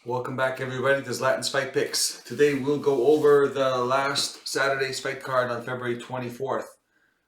Welcome back, everybody, to Latin's Fight Picks. Today we'll go over the last Saturday's fight card on February 24th.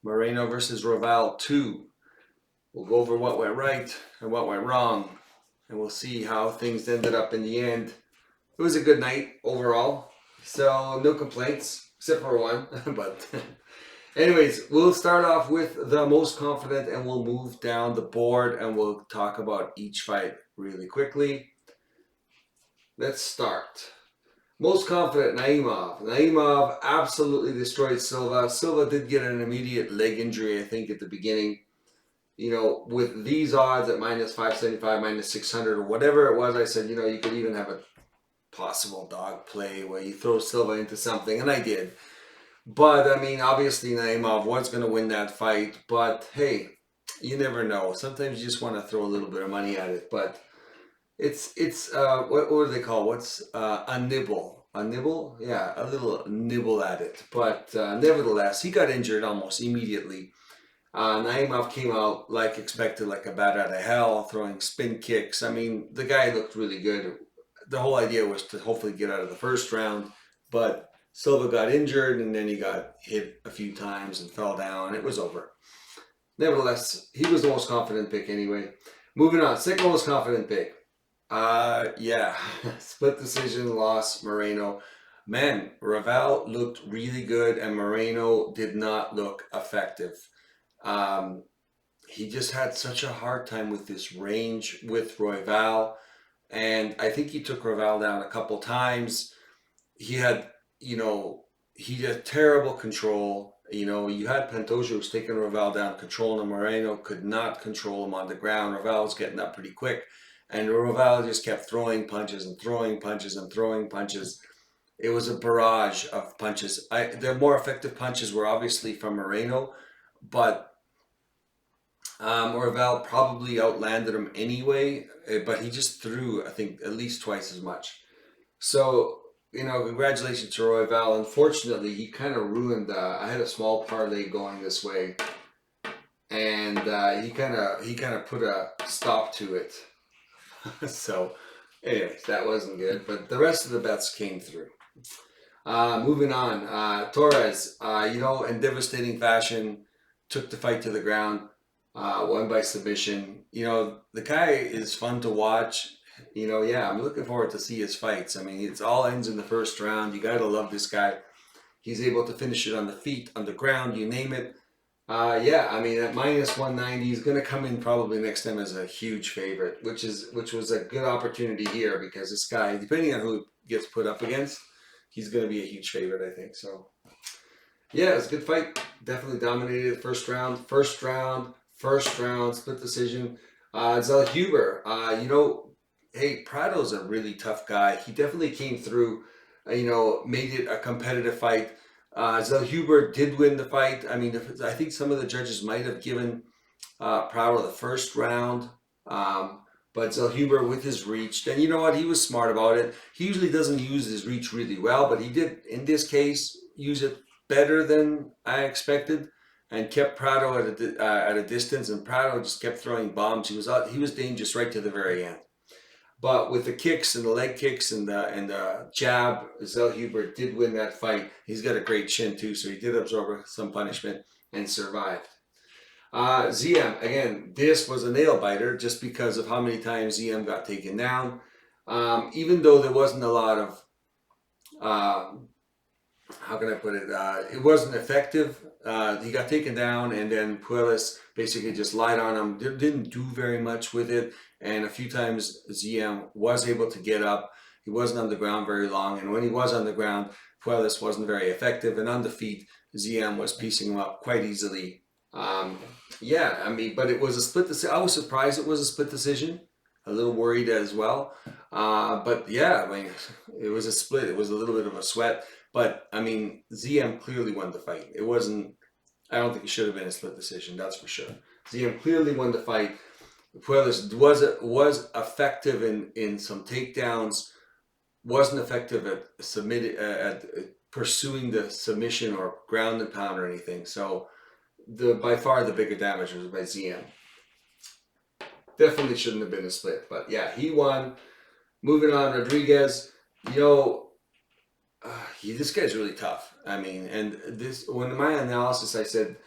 Moreno versus Royval 2. We'll go over what went right and what went wrong, and we'll see how things ended up in the end. It was a good night overall, so no complaints, except for one. But anyways, we'll start off with the most confident, and we'll move down the board, and we'll talk about each fight really quickly. Let's start. Most confident, Naimov. Naimov absolutely destroyed Silva. Silva did get an immediate leg injury, I think, at the beginning. You know, with these odds at minus 575, minus 600, or whatever it was, I said, you know, you could even have a possible dog play where you throw Silva into something, and I did. But, I mean, obviously Naimov was going to win that fight, but hey, you never know. Sometimes you just want to throw a little bit of money at it, but it's what do they call what's a nibble? A nibble? Yeah, a little nibble at it. But nevertheless, he got injured almost immediately. Naimov came out like expected, like a bat out of hell, throwing spin kicks. I mean, the guy looked really good. The whole idea was to hopefully get out of the first round, but Silva got injured and then he got hit a few times and fell down. It was over. Nevertheless, he was the most confident pick anyway. Moving on, second most confident pick. Yeah, split decision loss, Moreno. Man, Royval looked really good and Moreno did not look effective. Um, he just had such a hard time with this range with Royval, and I think he took Royval down a couple times. He had, you know, he had terrible control. You know, you had Pantoja who was taking Royval down, controlling him. Moreno could not control him on the ground. Royval was getting up pretty quick. And Royval just kept throwing punches and throwing punches and throwing punches. It was a barrage of punches. The more effective punches were obviously from Moreno, but Royval probably outlanded him anyway. But he just threw, I think, at least twice as much. So, you know, congratulations to Royval. Unfortunately, he kind of ruined. I had a small parlay going this way, and he kind of put a stop to it. So, anyways, that wasn't good. But the rest of the bets came through. Moving on, Torres, you know, in devastating fashion, took the fight to the ground, won by submission. You know, the guy is fun to watch. You know, yeah, I'm looking forward to see his fights. I mean, it's all ends in the first round. You gotta love this guy. He's able to finish it on the feet, on the ground, you name it. Yeah, I mean at minus 190, he's going to come in probably next time as a huge favorite, which was a good opportunity here because this guy, depending on who gets put up against, he's going to be a huge favorite, I think. So yeah, it's a good fight. Definitely dominated the first round, split decision. Zellhuber, you know, hey, Prado's a really tough guy. He definitely came through, you know, made it a competitive fight. Zellhuber did win the fight. I mean, I think some of the judges might have given Prado the first round. But Zellhuber with his reach, and you know what? He was smart about it. He usually doesn't use his reach really well, but he did in this case use it better than I expected, and kept Prado at a distance. And Prado just kept throwing bombs. He was dangerous right to the very end. But with the kicks and the leg kicks and the jab, Zellhuber did win that fight. He's got a great chin too, so he did absorb some punishment and survived. ZM, again, this was a nail biter just because of how many times ZM got taken down. Even though there wasn't a lot of, how can I put it, it wasn't effective. He got taken down and then Puelas basically just lied on him, didn't do very much with it. And a few times ZM was able to get up. He wasn't on the ground very long. And when he was on the ground, Puelas wasn't very effective. And on the feet, ZM was piecing him up quite easily. Yeah, I mean, but it was a split decision. I was surprised it was a split decision. A little worried as well. But yeah, I mean, it was a split. It was a little bit of a sweat. But I mean, ZM clearly won the fight. It wasn't, I don't think it should have been a split decision, that's for sure. ZM clearly won the fight. Puelas was effective in some takedowns, wasn't effective at pursuing the submission or ground and pound or anything. So by far the bigger damage was by ZM. Definitely shouldn't have been a split, but yeah, he won. Moving on, Rodriguez. You know, this guy's really tough. I mean, and this when my analysis, I said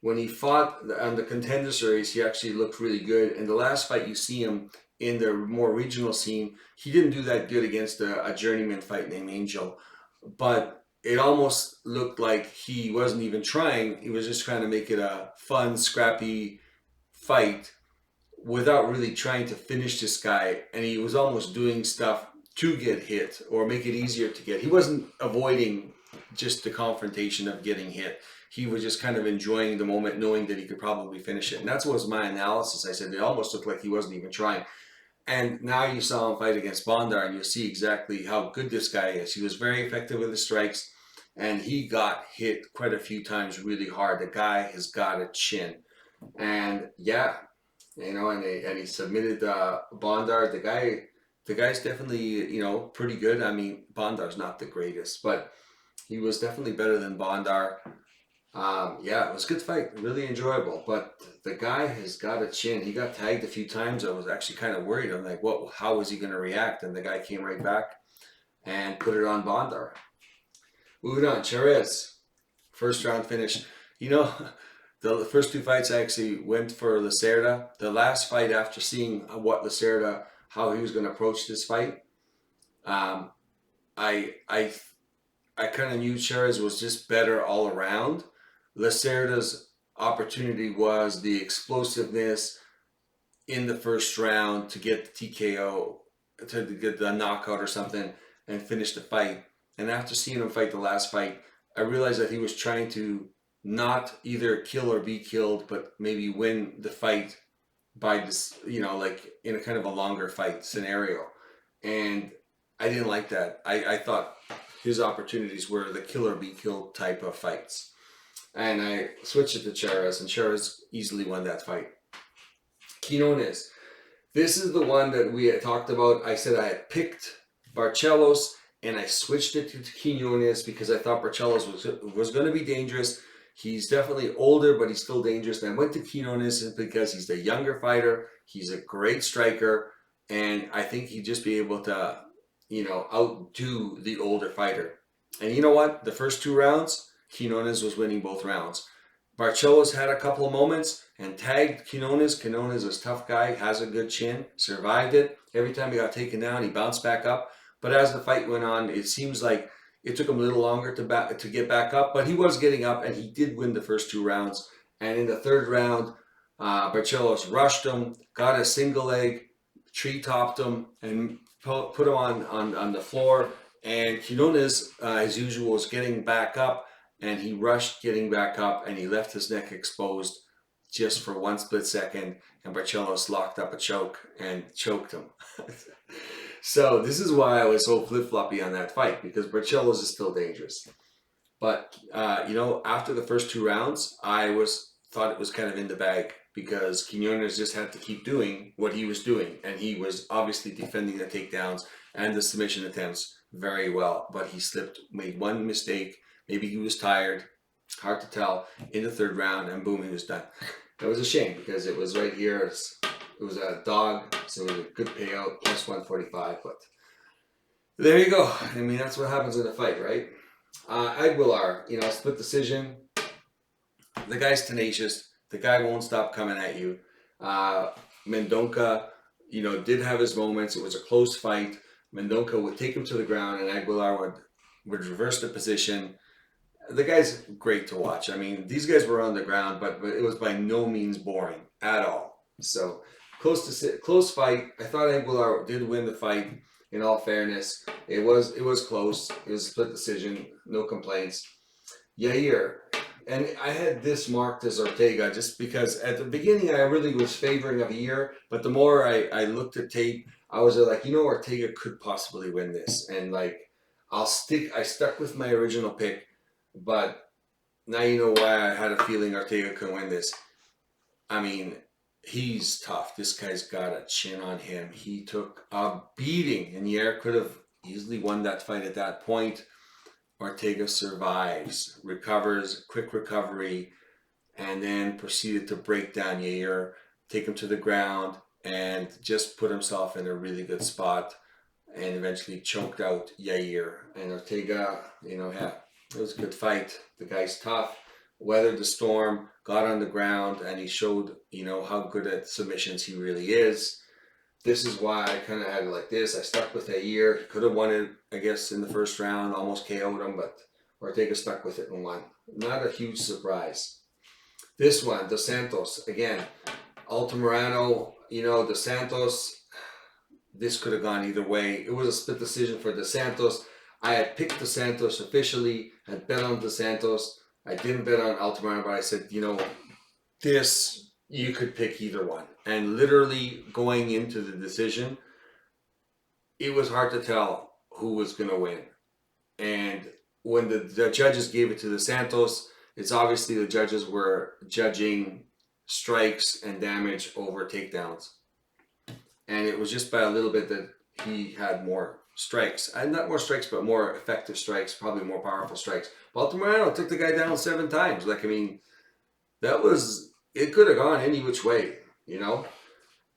when he fought on the contender series, he actually looked really good. And the last fight, you see him in the more regional scene, he didn't do that good against a journeyman fight named Angel, but it almost looked like he wasn't even trying. He was just trying to make it a fun, scrappy fight without really trying to finish this guy, and he was almost doing stuff to get hit or make it easier to get. He wasn't avoiding just the confrontation of getting hit. He was just kind of enjoying the moment, knowing that he could probably finish it. And that's what was my analysis. I said it almost looked like he wasn't even trying. And now you saw him fight against Bondar, and you see exactly how good this guy is. He was very effective with his strikes, and he got hit quite a few times really hard. The guy has got a chin. And yeah, you know, and he submitted Bondar. The guy's definitely, you know, pretty good. I mean, Bondar's not the greatest, but he was definitely better than Bondar. Yeah, it was a good fight, really enjoyable. But the guy has got a chin. He got tagged a few times. I was actually kind of worried. I'm like, what? How was he going to react? And the guy came right back and put it on Bondar. Moving on, Cherez, first round finish. You know, the first two fights I actually went for Lacerda. The last fight, after seeing what Lacerda, how he was going to approach this fight, um, I kind of knew Cherez was just better all around. Lacerda's opportunity was the explosiveness in the first round to get the TKO, to get the knockout or something, and finish the fight. And after seeing him fight the last fight, I realized that he was trying to not either kill or be killed, but maybe win the fight by this, you know, like in a kind of a longer fight scenario. And I didn't like that. I thought his opportunities were the kill or be killed type of fights. And I switched it to Cherez, and Cherez easily won that fight. Quinones. This is the one that we had talked about. I said I had picked Barcelos, and I switched it to Quinones because I thought Barcelos was going to be dangerous. He's definitely older, but he's still dangerous. And I went to Quinones because he's the younger fighter. He's a great striker, and I think he'd just be able to, you know, outdo the older fighter. And you know what? The first two rounds, Quinones was winning both rounds. Barcelos had a couple of moments and tagged Quinones. Quinones is a tough guy, has a good chin, survived it. Every time he got taken down, he bounced back up. But as the fight went on, it seems like it took him a little longer to get back up, but he was getting up, and he did win the first two rounds. And in the third round, Barcelos rushed him, got a single leg, tree-topped him, and put him on the floor. And Quinones, as usual, was getting back up, and he rushed getting back up, and he left his neck exposed just for one split second, and Barcelos locked up a choke and choked him. So this is why I was so flip-floppy on that fight, because Barcelos is still dangerous. But, you know, after the first two rounds, thought it was kind of in the bag, because Quinones just had to keep doing what he was doing. And he was obviously defending the takedowns and the submission attempts very well. But he slipped, made one mistake. Maybe he was tired, hard to tell, in the third round, and boom, he was done. That was a shame, because it was right here. It was a dog, so it was a good payout, plus 145. But there you go. I mean, that's what happens in a fight, right? Aguilar, you know, split decision. The guy's tenacious. The guy won't stop coming at you. Mendonca, you know, did have his moments. It was a close fight. Mendonca would take him to the ground, and Aguilar would reverse the position. The guy's great to watch. I mean, these guys were on the ground, but it was by no means boring at all. So close fight. I thought Aguilar did win the fight. In all fairness, it was close. It was a split decision. No complaints. Yair, and I had this marked as Ortega just because at the beginning I really was favoring of Yair, but the more I looked at tape, I was like, you know, Ortega could possibly win this, and like I stuck with my original pick, but now you know why I had a feeling Ortega could win this. I mean, he's tough. This guy's got a chin on him. He took a beating, and Yair could have easily won that fight at that point. Ortega survives, recovers, quick recovery, and then proceeded to break down Yair, take him to the ground, and just put himself in a really good spot and eventually choked out Yair. And Ortega, yeah, it was a good fight. The guy's tough, weathered the storm, got on the ground, and he showed, how good at submissions he really is. This is why I kind of had it like this. I stuck with Yair. He could have won it, I guess, in the first round, almost KO'd him, but Ortega stuck with it and won. Not a huge surprise. This one, Dos Santos, again, Moreno, Dos Santos, this could have gone either way. It was a split decision for Dos Santos. I had picked Dos Santos officially, had bet on Dos Santos. I didn't bet on Moreno, but I said, this, you could pick either one. And literally going into the decision, it was hard to tell who was going to win. And when the judges gave it to Dos Santos, it's obviously the judges were judging strikes and damage over takedowns. And it was just by a little bit that he had more strikes. And not more strikes, but more effective strikes, probably more powerful strikes. Moreno took the guy down 7 times. It could have gone any which way,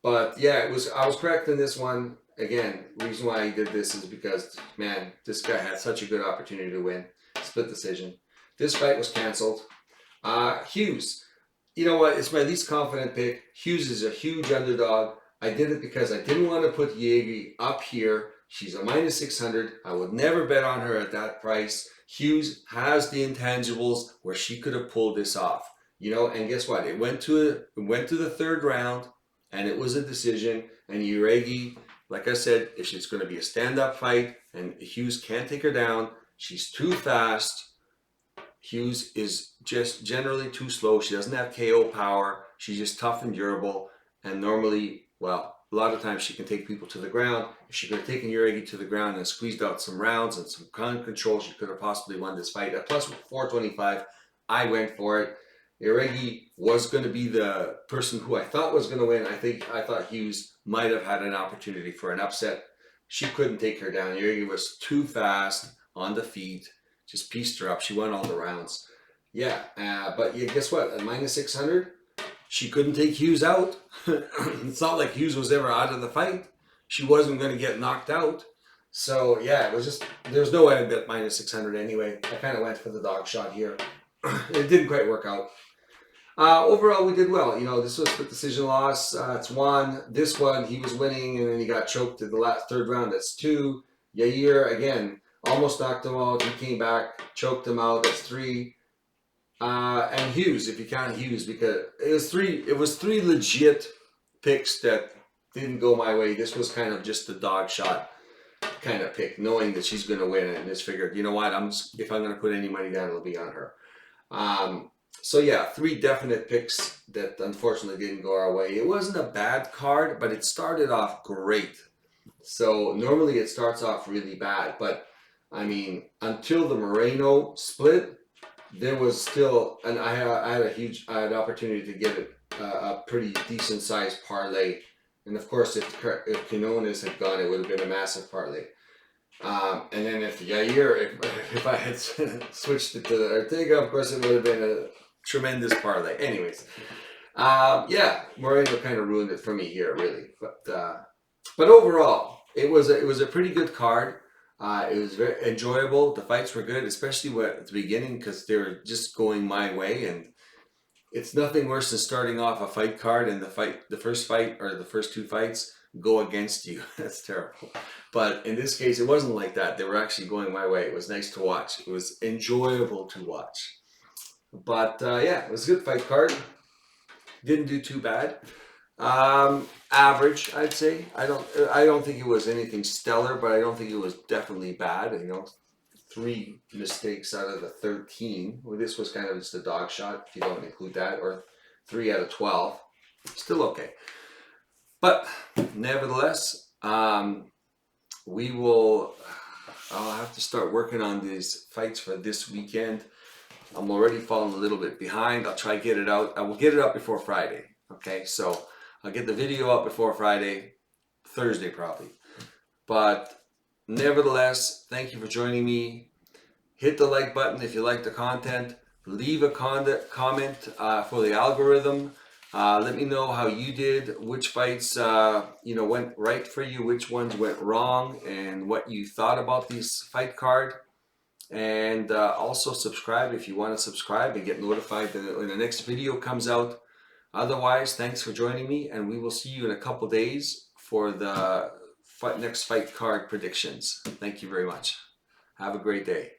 But yeah, I was correct in this one. Again, the reason why he did this is because, man, this guy had such a good opportunity to win. Split decision. This fight was canceled. Hughes, you know what? It's my least confident pick. Hughes is a huge underdog. I did it because I didn't want to put Yegi up here. She's a -600. I would never bet on her at that price. Hughes has the intangibles where she could have pulled this off. And guess what? It went to the 3rd round, and it was a decision. And Uregi, like I said, if it's going to be a stand-up fight, and Hughes can't take her down, she's too fast. Hughes is just generally too slow. She doesn't have KO power. She's just tough and durable. And normally, well, a lot of times she can take people to the ground. If she could have taken Uregi to the ground and squeezed out some rounds and some ground control, she could have possibly won this fight. At plus 425, I went for it. Uregi was going to be the person who I thought was going to win. I thought Hughes might have had an opportunity for an upset. She couldn't take her down. Uregi was too fast on the feet. Just pieced her up. She won all the rounds. Yeah, but guess what? At -600, she couldn't take Hughes out. It's not like Hughes was ever out of the fight. She wasn't going to get knocked out. So yeah, it was just, there's no way I'd bet -600 anyway. I kind of went for the dog shot here. It didn't quite work out. Overall, we did well. This was a decision loss. It's 1. This one, he was winning, and then he got choked at the 3rd round. That's 2. Yair, again, almost knocked him out. He came back, choked him out. That's 3. And Hughes, if you count Hughes, because it was 3 legit picks that didn't go my way. This was kind of just the dog shot kind of pick, knowing that she's going to win it, and just figured, you know what, if I'm going to put any money down, it'll be on her. So yeah, 3 definite picks that unfortunately didn't go our way. It wasn't a bad card, but it started off great. So normally it starts off really bad, but I mean, until the Moreno split, there was still, and I had opportunity to get a pretty decent sized parlay. And of course, if Quinones had gone, it would have been a massive parlay. And then if Yair, if I had switched it to Ortega, of course, it would have been a tremendous parlay. Anyways, yeah, Moreno kind of ruined it for me here, really. But overall, it was a pretty good card. It was very enjoyable. The fights were good, especially at the beginning, because they were just going my way. And it's nothing worse than starting off a fight card and the first fight or the first 2 fights go against you. That's terrible. But in this case, it wasn't like that. They were actually going my way. It was nice to watch. It was enjoyable to watch. But yeah, it was a good fight card. Didn't do too bad. Average, I'd say. I don't think it was anything stellar, but I don't think it was definitely bad. 3 mistakes out of the 13. Well, this was kind of just a dog shot, if you don't include that, or 3 out of 12. Still okay. But nevertheless, I'll have to start working on these fights for this weekend. I'm already falling a little bit behind. I'll try to get it out. I will get it out before Friday. Okay, so I'll get the video up before Friday, Thursday probably. But nevertheless, thank you for joining me. Hit the like button if you like the content. Leave a comment for the algorithm. Let me know how you did, which fights went right for you, which ones went wrong, and what you thought about this fight card. And also subscribe if you want to subscribe and get notified when the next video comes out. Otherwise, thanks for joining me, and we will see you in a couple days for the next fight card predictions. Thank you very much. Have a great day.